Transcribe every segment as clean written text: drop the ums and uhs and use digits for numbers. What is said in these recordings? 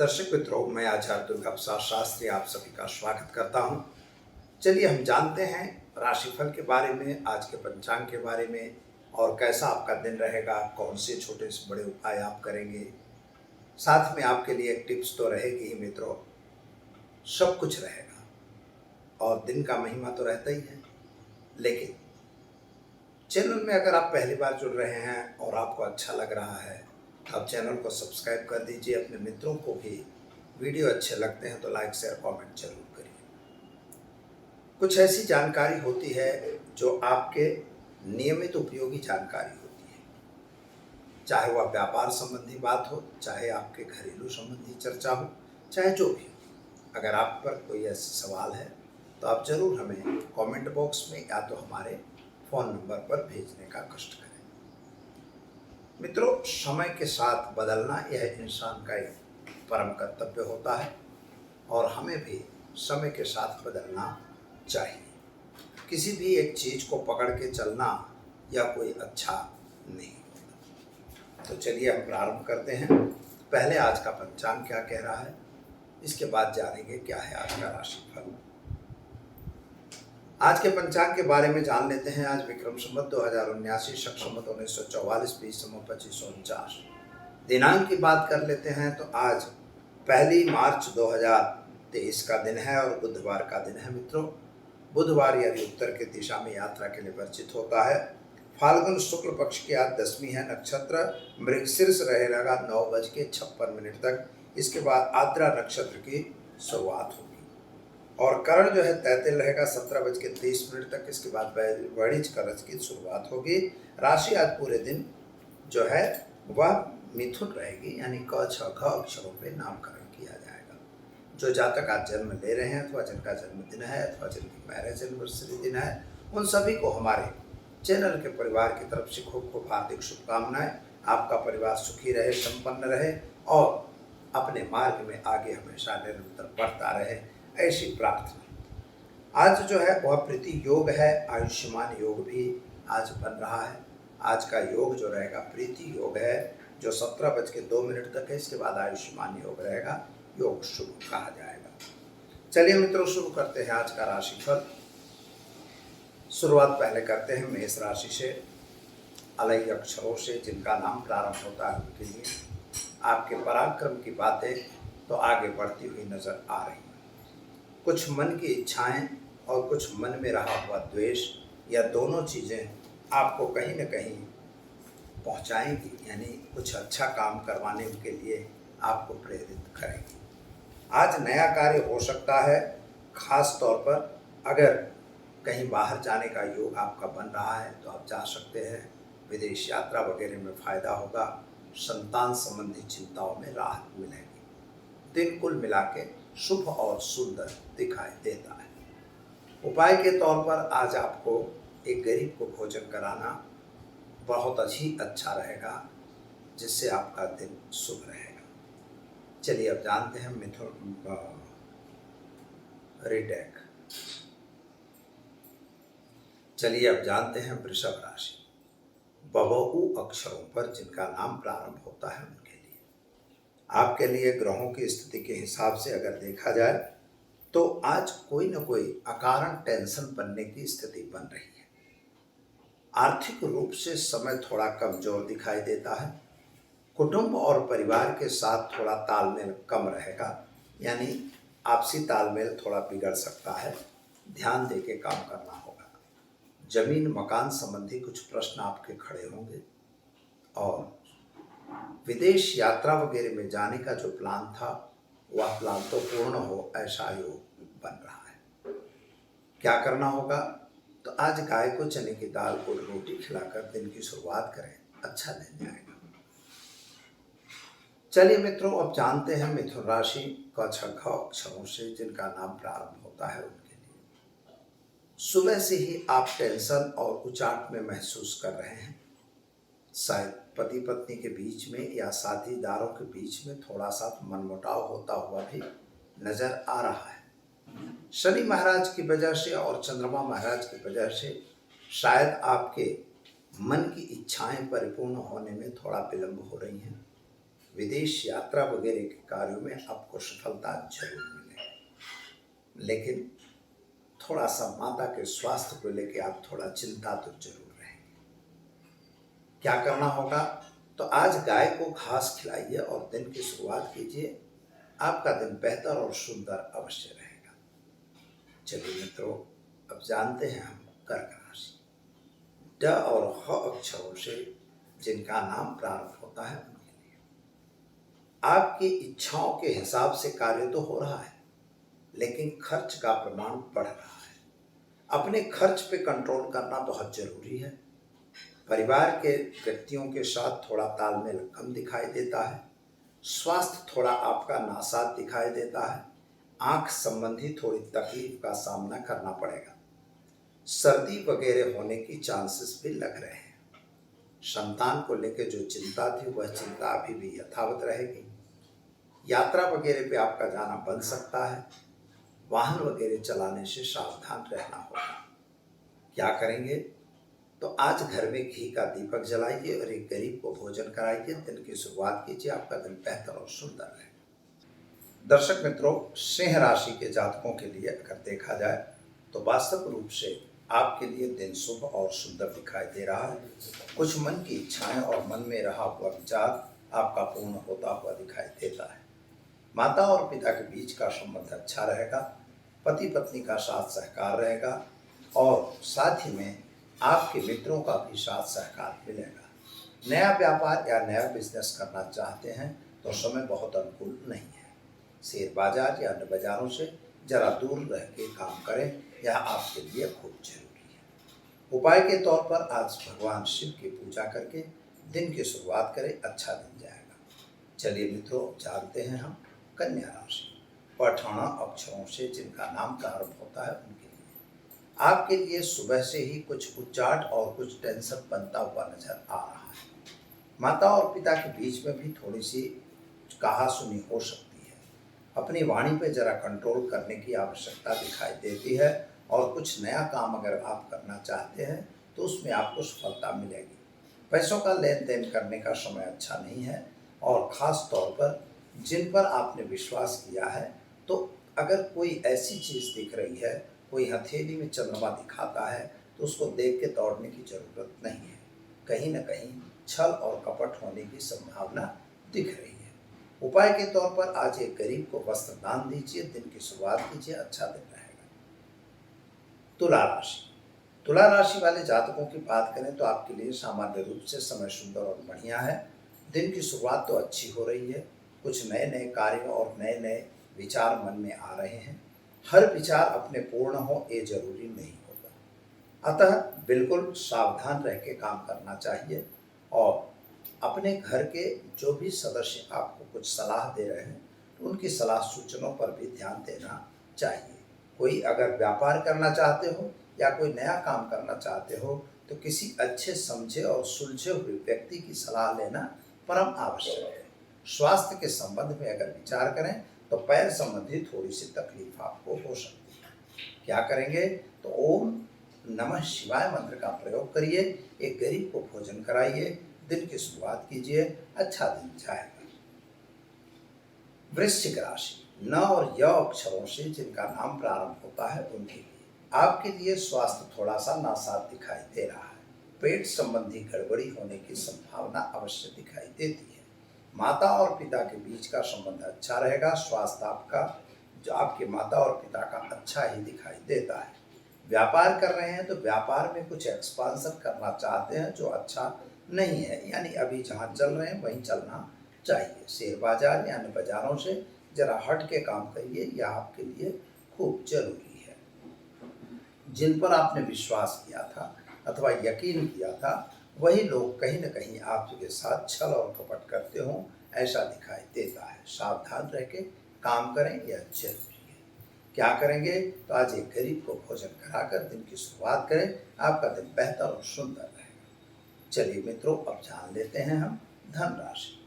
दर्शक मित्रों, मैं आचार्य दुर्गा प्रसाद शास्त्री आप सभी का स्वागत करता हूं। चलिए हम जानते हैं राशिफल के बारे में, आज के पंचांग के बारे में और कैसा आपका दिन रहेगा, कौन से छोटे से बड़े उपाय आप करेंगे। साथ में आपके लिए एक टिप्स तो रहेगी ही मित्रों, सब कुछ रहेगा और दिन का महिमा तो रहता ही है। लेकिन चैनल में अगर आप पहली बार जुड़ रहे हैं और आपको अच्छा लग रहा है तो आप चैनल को सब्सक्राइब कर दीजिए। अपने मित्रों को भी वीडियो अच्छे लगते हैं तो लाइक शेयर कमेंट जरूर करिए। कुछ ऐसी जानकारी होती है जो आपके नियमित उपयोगी जानकारी होती है, चाहे वह व्यापार संबंधी बात हो, चाहे आपके घरेलू संबंधी चर्चा हो, चाहे जो भी हो। अगर आप पर कोई ऐसा सवाल है तो आप जरूर हमें कमेंट बॉक्स में या तो हमारे फ़ोन नंबर पर भेजने का कष्ट करें। मित्रों, समय के साथ बदलना यह इंसान का एक परम कर्तव्य होता है और हमें भी समय के साथ बदलना चाहिए। किसी भी एक चीज़ को पकड़ के चलना या कोई अच्छा नहीं होता। तो चलिए हम प्रारंभ करते हैं। पहले आज का पंचांग क्या कह रहा है, इसके बाद जानेंगे क्या है आज का राशिफल। आज के पंचांग के बारे में जान लेते हैं। आज विक्रम संवत 2079, शक संवत 1944, बीज संवत 2549। दिनांक की बात कर लेते हैं तो आज 1 मार्च 2023 का दिन है और बुधवार का दिन है। मित्रों, बुधवार यानी उत्तर की दिशा में यात्रा के लिए वर्जित होता है। फाल्गुन शुक्ल पक्ष की आज दशमी है। नक्षत्र मृगशीर्ष रहेगा 9:56 तक। इसके बाद आद्रा नक्षत्र की शुरुआत होगी और करण जो है तैतिल रहेगा 17:30 तक। इसके बाद वणिज करज की शुरुआत होगी। राशि आज पूरे दिन जो है वह मिथुन रहेगी, यानी क छ घ अक्षरों पे नामकरण किया जाएगा। जो जातक आज जन्म ले रहे हैं अथवा जिनका जन्मदिन है अथवा जिनकी मैरिज एनिवर्सरी दिन है, उन सभी को हमारे चैनल के परिवार की तरफ से खूब खूब हार्दिक शुभकामनाएं। आपका परिवार सुखी रहे, संपन्न रहे और अपने मार्ग में आगे हमेशा निरंतर बढ़ता रहे, ऐसी प्रार्थना। आज जो है वह प्रीति योग है। आयुष्मान योग भी आज बन रहा है। आज का योग जो रहेगा प्रीति योग है, जो 17:02 तक है। इसके बाद आयुष्मान योग रहेगा, योग शुभ कहा जाएगा। चलिए मित्रों, शुरू करते हैं आज का राशिफल। शुरुआत पहले करते हैं मेष राशि से। अलग अक्षरों से जिनका नाम प्रारंभ होता है उनके लिए आपके पराक्रम की बातें तो आगे बढ़ती हुई नजर आ रही हैं। कुछ मन की इच्छाएं और कुछ मन में रहा हुआ द्वेष, या दोनों चीज़ें आपको कहीं न कहीं पहुंचाएंगी, यानी कुछ अच्छा काम करवाने के लिए आपको प्रेरित करेंगी। आज नया कार्य हो सकता है। खास तौर पर अगर कहीं बाहर जाने का योग आपका बन रहा है तो आप जा सकते हैं। विदेश यात्रा वगैरह में फ़ायदा होगा। संतान संबंधी चिंताओं में राहत मिलेगी। दिन कुल मिला के शुभ और सुंदर दिखाई देता है। उपाय के तौर पर आज आपको एक गरीब को भोजन कराना बहुत ही अच्छा रहेगा, जिससे आपका दिन शुभ रहेगा। चलिए अब जानते हैं मिथुन रीटेक। चलिए अब जानते हैं वृषभ राशि। बबऊ अक्षरों पर जिनका नाम प्रारंभ होता है उनके लिए आपके लिए ग्रहों की स्थिति के हिसाब से अगर देखा जाए तो आज कोई न कोई अकारण टेंशन बनने की स्थिति बन रही है। आर्थिक रूप से समय थोड़ा कमजोर दिखाई देता है। कुटुंब और परिवार के साथ थोड़ा तालमेल कम रहेगा, यानी आपसी तालमेल थोड़ा बिगड़ सकता है। ध्यान दे के काम करना होगा। जमीन मकान संबंधी कुछ प्रश्न आपके खड़े होंगे और विदेश यात्रा वगैरह में जाने का जो प्लान था वह प्लान तो पूर्ण हो, ऐसा योग बन रहा है। क्या करना होगा, तो आज गाय को चने की दाल को रोटी खिलाकर दिन की शुरुआत करें, अच्छा दिन आएगा। चलिए मित्रों, अब जानते हैं मिथुन राशि क छ घ अक्षरों से जिनका नाम प्रारंभ होता है उनके लिए सुबह से ही आप टेंशन और उचाट में महसूस कर रहे हैं। शायद पति पत्नी के बीच में या साथीदारों के बीच में थोड़ा सा मनमुटाव होता हुआ भी नजर आ रहा है। शनि महाराज की वजह से और चंद्रमा महाराज की वजह से शायद आपके मन की इच्छाएं परिपूर्ण होने में थोड़ा विलंब हो रही हैं। विदेश यात्रा वगैरह के कार्यों में आपको सफलता जरूर मिलेगी, लेकिन थोड़ा सा माता के स्वास्थ्य को लेकर आप थोड़ा चिंतातुर जरूर रहेंगे। क्या करना होगा, तो आज गाय को घास खिलाइए और दिन की शुरुआत कीजिए। आपका दिन बेहतर और सुंदर अवश्य रहेगा। चलिए मित्रों, अब जानते हैं हम कर्क राशि। ड और ह अक्षरों से जिनका नाम प्रारंभ होता है उनके लिए आपकी इच्छाओं के हिसाब से कार्य तो हो रहा है, लेकिन खर्च का प्रमाण बढ़ रहा है। अपने खर्च पे कंट्रोल करना बहुत जरूरी है। परिवार के व्यक्तियों के साथ थोड़ा तालमेल कम दिखाई देता है। स्वास्थ्य थोड़ा आपका नासाज दिखाई देता है। आंख संबंधी थोड़ी तकलीफ का सामना करना पड़ेगा। सर्दी वगैरह होने की चांसेस भी लग रहे हैं। संतान को लेकर जो चिंता थी वह चिंता अभी भी यथावत रहेगी। यात्रा वगैरह पे आपका जाना बन सकता है। वाहन वगैरह चलाने से सावधान रहना होगा। क्या करेंगे, तो आज घर में घी का दीपक जलाइए और एक गरीब को भोजन कराइए। दिन की शुरुआत कीजिए, आपका दिन बेहतर और सुंदर रहेगा। दर्शक मित्रों, सिंह राशि के जातकों के लिए अगर देखा जाए तो वास्तविक रूप से आपके लिए दिन शुभ और सुंदर दिखाई दे रहा है। कुछ मन की इच्छाएं और मन में रहा हुआ विचार आपका पूर्ण होता हुआ दिखाई देता है। माता और पिता के बीच का संबंध अच्छा रहेगा। पति पत्नी का साथ सहकार रहेगा और साथ ही में आपके मित्रों का भी साथ सहकार मिलेगा। नया व्यापार या नया बिजनेस करना चाहते हैं तो समय बहुत अनुकूल नहीं है। शेयर बाजार या अन्य बाजारों से जरा दूर रह के काम करें, यह आपके लिए खूब जरूरी है। उपाय के तौर पर आज भगवान शिव की पूजा करके दिन की शुरुआत करें, अच्छा दिन जाएगा। चलिए मित्रों, जानते हैं हम कन्या राशि। पठाना अक्षरों से जिनका नाम प्रारंभ होता है उनके लिए आपके लिए सुबह से ही कुछ उच्चाट और कुछ टेंशन बनता हुआ नजर आ रहा है। माता और पिता के बीच में भी थोड़ी सी कहासुनी हो सकती है। अपनी वाणी पर जरा कंट्रोल करने की आवश्यकता दिखाई देती है और कुछ नया काम अगर आप करना चाहते हैं तो उसमें आपको सफलता मिलेगी। पैसों का लेन देन करने का समय अच्छा नहीं है और ख़ास तौर पर जिन पर आपने विश्वास किया है, तो अगर कोई ऐसी चीज़ दिख रही है, कोई हथेली में चंद्रमा दिखाता है, तो उसको देख के दौड़ने की ज़रूरत नहीं है। कहीं ना कहीं छल और कपट होने की संभावना दिख रही है। उपाय के तौर पर आज एक गरीब को वस्त्र दान दीजिए। दिन की शुरुआत कीजिए, अच्छा दिन रहेगा। तुला राशि। तुला राशि वाले जातकों की बात करें तो आपके लिए सामान्य रूप से समय सुंदर और बढ़िया है। दिन की शुरुआत तो अच्छी हो रही है। कुछ नए नए कार्य और नए नए विचार मन में आ रहे हैं। हर विचार अपने पूर्ण हो ये जरूरी नहीं होता, अतः बिल्कुल सावधान रह के काम करना चाहिए और अपने घर के जो भी सदस्य आपको कुछ सलाह दे रहे हैं तो उनकी सलाह सूचनों पर भी ध्यान देना चाहिए। कोई अगर व्यापार करना चाहते हो या कोई नया काम करना चाहते हो तो किसी अच्छे समझे और सुलझे हुए व्यक्ति की सलाह लेना परम आवश्यक है। स्वास्थ्य के संबंध में अगर विचार करें तो पैर संबंधी थोड़ी सी तकलीफ आपको हो सकती है। क्या करेंगे, तो ओम नमः शिवाय मंत्र का प्रयोग करिए। एक गरीब को भोजन कराइए। दिन की शुरुआत कीजिए, अच्छा दिन जाएगा। वृश्चिक राशि। न और य अक्षरों से जिनका नाम प्रारंभ होता है उनके लिए आपके लिए स्वास्थ्य थोड़ा सा नासाज दिखाई दे रहा है। पेट संबंधी गड़बड़ी होने की संभावना अवश्य दिखाई देती है। माता और पिता के बीच का संबंध अच्छा रहेगा। स्वास्थ्य आपका जो आपके माता और पिता का अच्छा ही दिखाई देता है। व्यापार कर रहे हैं तो व्यापार में कुछ एक्सपांसन करना चाहते हैं जो अच्छा नहीं है, यानी अभी जहाँ चल रहे हैं वहीं चलना चाहिए। शेयर बाजार या अन्य बाजारों से जरा हट के काम करिए, यह आपके लिए खूब जरूरी है। जिन पर आपने विश्वास किया था अथवा यकीन किया था वही लोग कहीं न कहीं आपके साथ छल और कपट करते हों, ऐसा दिखाई देता है। सावधान रह के काम करें, यह जरूरी है। क्या करेंगे, तो आज एक गरीब को भोजन कराकर दिन की शुरुआत करें, आपका दिन बेहतर और सुंदर रहेगा। चलिए मित्रों, अब जान लेते हैं हम धन राशि।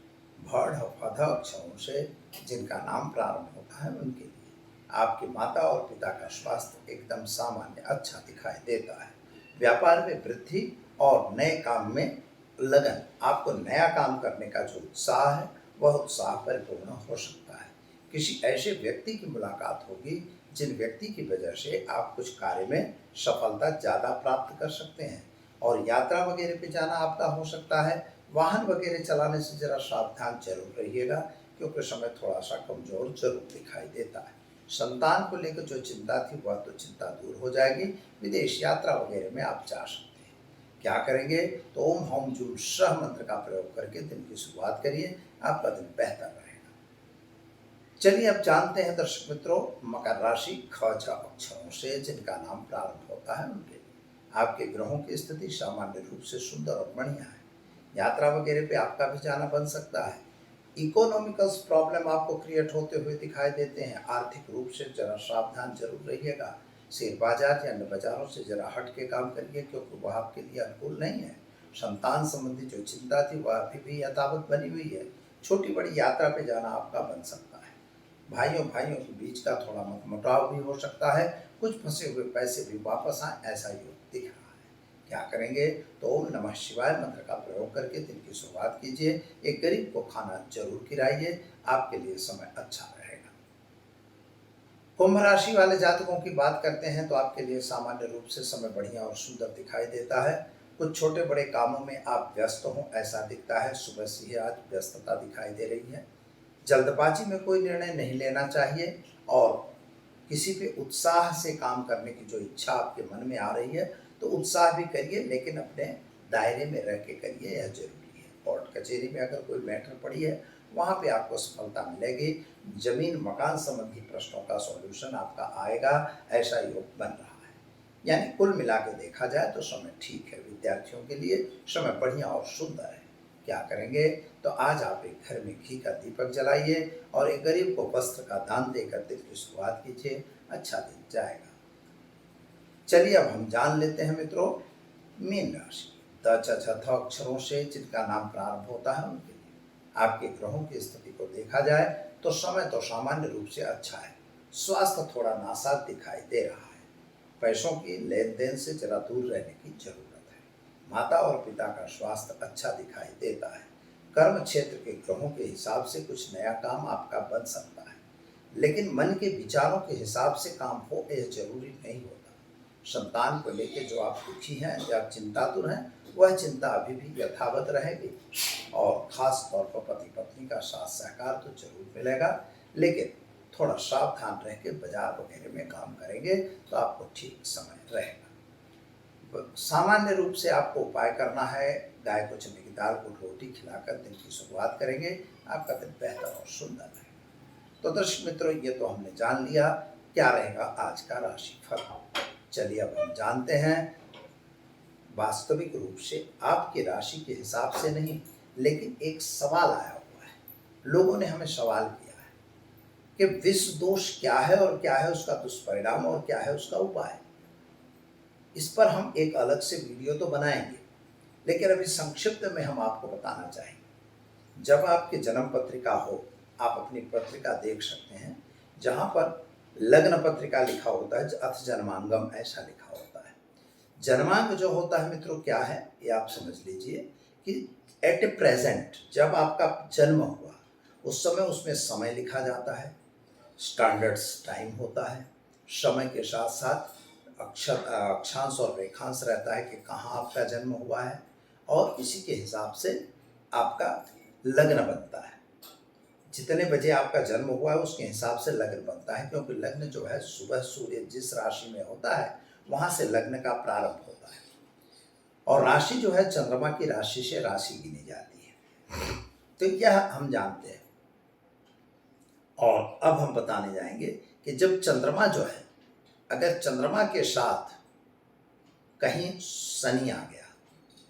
भड़ फध अक्षरों से जिनका नाम प्रारंभ होता है उनके लिए आपके माता और पिता का स्वास्थ्य एकदम सामान्य अच्छा दिखाई देता है। व्यापार में वृद्धि और नए काम में लगन, आपको नया काम करने का जो उत्साह है वह उत्साह परिपूर्ण हो सकता है। किसी ऐसे व्यक्ति की मुलाकात होगी जिन व्यक्ति की वजह से आप कुछ कार्य में सफलता ज़्यादा प्राप्त कर सकते हैं। और यात्रा वगैरह पे जाना आपका हो सकता है। वाहन वगैरह चलाने से ज़रा सावधान जरूर रहिएगा, क्योंकि समय थोड़ा सा कमज़ोर जरूर दिखाई देता है। संतान को लेकर जो चिंता थी वह तो चिंता दूर हो जाएगी। विदेश यात्रा वगैरह में आप जा सकते हैं। क्या करेंगे तो ओम हम जूम सह मंत्र का प्रयोग करके दिन की शुरुआत करिए, आपका दिन बेहतर रहेगा। चलिए अब जानते हैं दर्शक मित्रों, मकर राशि ख छ अक्षरों से जिनका नाम प्रारंभ होता है उनके लिए आपके ग्रहों की स्थिति सामान्य रूप से सुंदर और बढ़िया है। यात्रा वगैरह पे आपका भी जाना बन सकता है। इकोनॉमिकल प्रॉब्लम आपको क्रिएट होते हुए दिखाई देते हैं। आर्थिक रूप से जरा सावधान जरूर रहिएगा। शेयर बाजार या अन्य बाजारों से जरा हट के काम करिए, क्योंकि वह आपके लिए अनुकूल नहीं है। संतान संबंधी जो चिंता थी वह अभी भी यथावत बनी हुई है। छोटी बड़ी यात्रा पे जाना आपका बन सकता है। भाइयों भाइयों के बीच का थोड़ा मतमुटाव भी हो सकता है। कुछ फंसे हुए पैसे भी वापस आए, ऐसा योग दिख रहा है। क्या करेंगे तो ओम नमः शिवाय मंत्र का प्रयोग करके दिन की शुरुआत कीजिए। एक गरीब को खाना जरूर खिलाइए, आपके लिए समय अच्छा रहेगा। कुंभ राशि वाले जातकों की बात करते हैं तो आपके लिए सामान्य रूप से समय बढ़िया और सुंदर दिखाई देता है। कुछ छोटे बड़े कामों में आप व्यस्त हों ऐसा दिखता है। सुबह से ही आज व्यस्तता दिखाई दे रही है। जल्दबाजी में कोई निर्णय नहीं लेना चाहिए, और किसी पे उत्साह से काम करने की जो इच्छा आपके मन में आ रही है तो उत्साह भी करिए, लेकिन अपने दायरे में रह के करिए, यह जरूरी है। कोर्ट कचहरी में अगर कोई मैटर पड़ी है वहाँ पे आपको सफलता मिलेगी। जमीन मकान संबंधी प्रश्नों का सॉल्यूशन आपका आएगा, ऐसा योग बन रहा है। यानी कुल मिला के देखा जाए तो समय ठीक है। विद्यार्थियों के लिए समय बढ़िया और सुंदर है। क्या करेंगे तो आज आप एक घर में घी का दीपक जलाइए और एक गरीब को वस्त्र का दान देकर दिन की शुरुआत कीजिए, अच्छा दिन जाएगा। चलिए अब हम जान लेते हैं मित्रों, मीन राशि त छ छ थ अक्षरों से जिनका नाम प्रारंभ होता है उनके लिए आपके ग्रहों की स्थिति को देखा जाए तो समय तो सामान्य रूप से अच्छा है। स्वास्थ्य थोड़ा नासाज दिखाई दे रहा है। पैसों की लेन देन से जरा दूर रहने की जरूरत है। माता और पिता का स्वास्थ्य अच्छा दिखाई देता है। कर्म क्षेत्र के ग्रहों के हिसाब से कुछ नया काम आपका बन सकता है, लेकिन मन के विचारों के हिसाब से काम हो यह जरूरी नहीं होता। संतान को लेकर जो आप दुखी हैं या चिंतातुर हैं वह चिंता अभी भी यथावत रहेगी, और खास तौर पर पति पत्नी का साथ सहकार तो जरूर मिलेगा, लेकिन थोड़ा सावधान रह के बाजार वगैरह में काम करेंगे तो आपको ठीक समय रहेगा। सामान्य रूप से आपको उपाय करना है, गाय को चने की दाल को रोटी खिलाकर दिन की शुरुआत करेंगे, आपका दिन बेहतर और सुंदर रहेगा। तो दर्शक मित्रों, ये तो हमने जान लिया क्या रहेगा आज का राशिफल। चलिए अब हम जानते हैं, वास्तविक रूप से आपकी राशि के हिसाब से नहीं, लेकिन एक सवाल आया हुआ है। लोगों ने हमें सवाल किया है कि विष दोष क्या है और क्या है उसका दुष्परिणाम और क्या है उसका उपाय। इस पर हम एक अलग से वीडियो तो बनाएंगे, लेकिन अभी संक्षिप्त में हम आपको बताना चाहेंगे। जब आपकी जन्म पत्रिका हो, आप अपनी पत्रिका देख सकते हैं, जहाँ पर लग्न पत्रिका लिखा होता है, अथ जन्मांगम ऐसा लिखा होता है। जन्मांग जो होता है मित्रों क्या है ये आप समझ लीजिए कि एट ए प्रेजेंट जब आपका जन्म हुआ उस समय उसमें समय लिखा जाता है, स्टैंडर्ड्स टाइम होता है। समय के साथ साथ अक्षांश और रेखांश रहता है कि कहाँ आपका जन्म हुआ है, और इसी के हिसाब से आपका लग्न बनता है। जितने बजे आपका जन्म हुआ है उसके हिसाब से लग्न बनता है, क्योंकि लग्न जो है सुबह सूर्य जिस राशि में होता है वहाँ से लग्न का प्रारंभ होता है, और राशि जो है चंद्रमा की राशि से राशि गिनी जाती है। तो यह हम जानते हैं। और अब हम बताने जाएंगे कि जब चंद्रमा जो है, अगर चंद्रमा के साथ कहीं शनि आ गया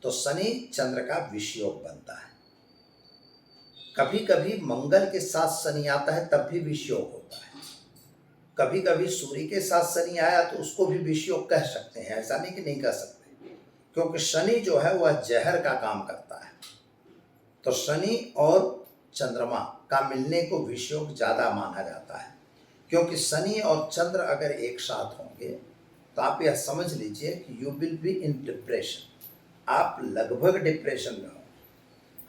तो शनि चंद्र का विषयोग बनता है। कभी कभी मंगल के साथ शनि आता है तब भी विषयोग होता है। कभी कभी सूर्य के साथ शनि आया तो उसको भी विषयोग कह सकते हैं, ऐसा नहीं कि नहीं कह सकते, क्योंकि शनि जो है वह जहर का काम करता है। तो शनि और चंद्रमा का मिलने को विषयोग ज़्यादा माना जाता है, क्योंकि शनि और चंद्र अगर एक साथ होंगे तो आप यह समझ लीजिए कि you will be in depression. आप लगभग डिप्रेशन में हो,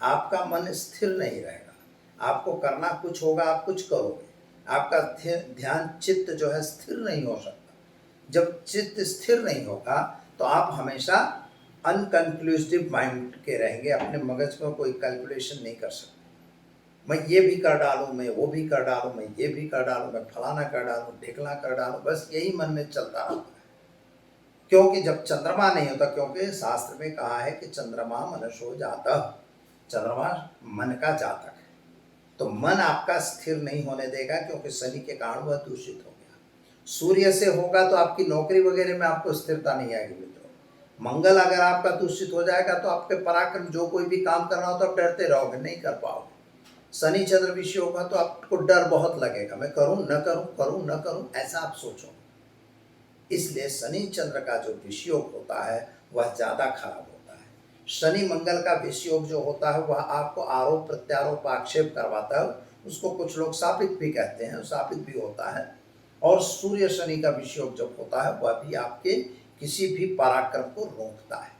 आपका मन स्थिर नहीं रहेगा, आपको करना कुछ होगा, आप कुछ करोगे, आपका ध्यान चित्त जो है स्थिर नहीं हो सकता। जब चित्त स्थिर नहीं होगा तो आप हमेशा अनकंक्लूसिव माइंड के रहेंगे, अपने मगज में कोई कैलकुलेशन नहीं कर सकते। मैं ये भी कर डालूं, मैं वो भी कर डालूं, मैं ये भी कर डालूं, मैं फलाना कर डालूं, ढिकला कर डालूं, बस यही मन में चलता रहता है। क्योंकि जब चंद्रमा नहीं होता, क्योंकि शास्त्र में कहा है कि चंद्रमा मनसो जातः, चंद्रमा मन का जातक है, तो मन आपका स्थिर नहीं होने देगा, क्योंकि शनि के कारण वह दूषित हो गया। सूर्य से होगा तो आपकी नौकरी वगैरह में आपको स्थिरता नहीं आएगी मित्रों। मंगल अगर आपका दूषित हो जाएगा तो आपके पराक्रम, जो कोई भी काम करना हो तो आप डरते रहोगे, नहीं कर पाओगे। शनि चंद्र विषय होगा तो आपको डर बहुत लगेगा, मैं करूं न करूं, करूं न करूं, ऐसा आप सोचो। इसलिए शनि चंद्र का जो विषयोग होता है वह ज़्यादा खराब होता है। शनि मंगल का विषयोग जो होता है वह आपको आरोप प्रत्यारोप आक्षेप करवाता है, उसको कुछ लोग शापित भी कहते हैं, शापित भी होता है। और सूर्य शनि का विषयोग जब होता है वह भी आपके किसी भी पराक्रम को रोकता है,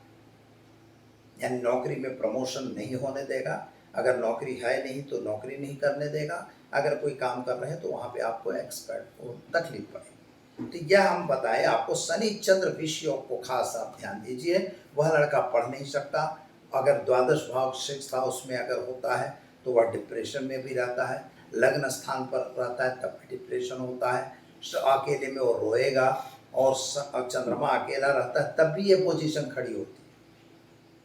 यानी नौकरी में प्रमोशन नहीं होने देगा, अगर नौकरी है नहीं तो नौकरी नहीं करने देगा, अगर कोई काम कर रहे हैं तो वहाँ पे आपको एक्सपर्ट को तकलीफ पड़ेगी। तो यह हम बताएं आपको, शनि चंद्र विषयोग को खास आप ध्यान दीजिए। वह लड़का पढ़ नहीं सकता, अगर द्वादश भाव 6th हाउस में अगर होता है तो वह डिप्रेशन में भी रहता है, लग्न स्थान पर रहता है तब भी डिप्रेशन होता है, अकेले में वो रोएगा, और चंद्रमा अकेला रहता है तब भी ये पोजीशन खड़ी होती है।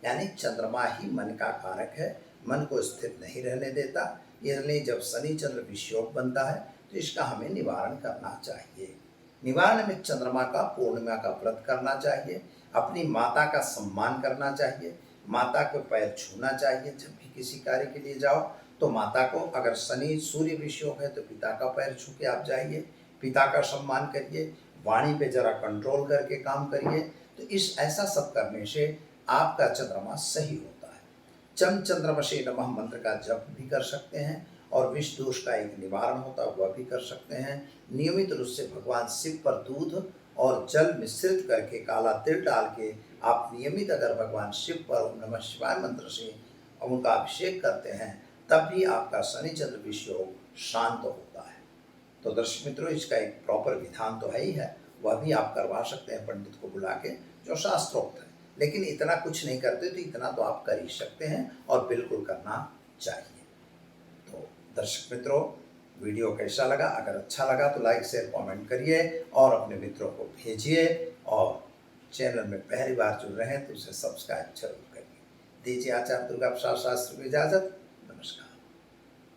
यानी चंद्रमा ही मन का कारक है, मन को स्थिर नहीं रहने देता। इसलिए जब शनि चंद्र विषयोग बनता है तो इसका हमें निवारण करना चाहिए। निवारण में चंद्रमा का पूर्णिमा का व्रत करना चाहिए, अपनी माता का सम्मान करना चाहिए, माता के पैर छूना चाहिए। जब भी किसी कार्य के लिए जाओ तो माता को, अगर शनि सूर्य विषयोग है तो पिता का पैर छू के आप जाइए, पिता का सम्मान करिए, वाणी पे जरा कंट्रोल करके काम करिए। तो इस ऐसा सब करने से आपका चंद्रमा सही होता है। चम चंद्रमसे नमः मंत्र का जप भी कर सकते हैं, और विष दोष का एक निवारण होता है वह भी कर सकते हैं। नियमित रूप से भगवान शिव पर दूध और जल मिश्रित करके, काला तिल डाल के आप नियमित अगर भगवान शिव पर ओम नमः शिवाय मंत्र से उनका अभिषेक करते हैं तब भी आपका शनि चंद्र विषयोग शांत होता है। तो दर्शक मित्रों, इसका एक प्रॉपर विधान तो है ही है, वह भी आप करवा सकते हैं पंडित को बुला के, जो शास्त्रोक्त है। लेकिन इतना कुछ नहीं करते तो इतना तो आप कर ही सकते हैं, और बिल्कुल करना चाहिए। तो दर्शक मित्रों, वीडियो कैसा लगा? अगर अच्छा लगा तो लाइक शेयर कमेंट करिए और अपने मित्रों को भेजिए, और चैनल में पहली बार जुड़ रहे हैं तो उसे सब्सक्राइब जरूर करिए। दीजिए आचार्य दुर्गा प्रसाद शास्त्री को इजाज़त। नमस्कार।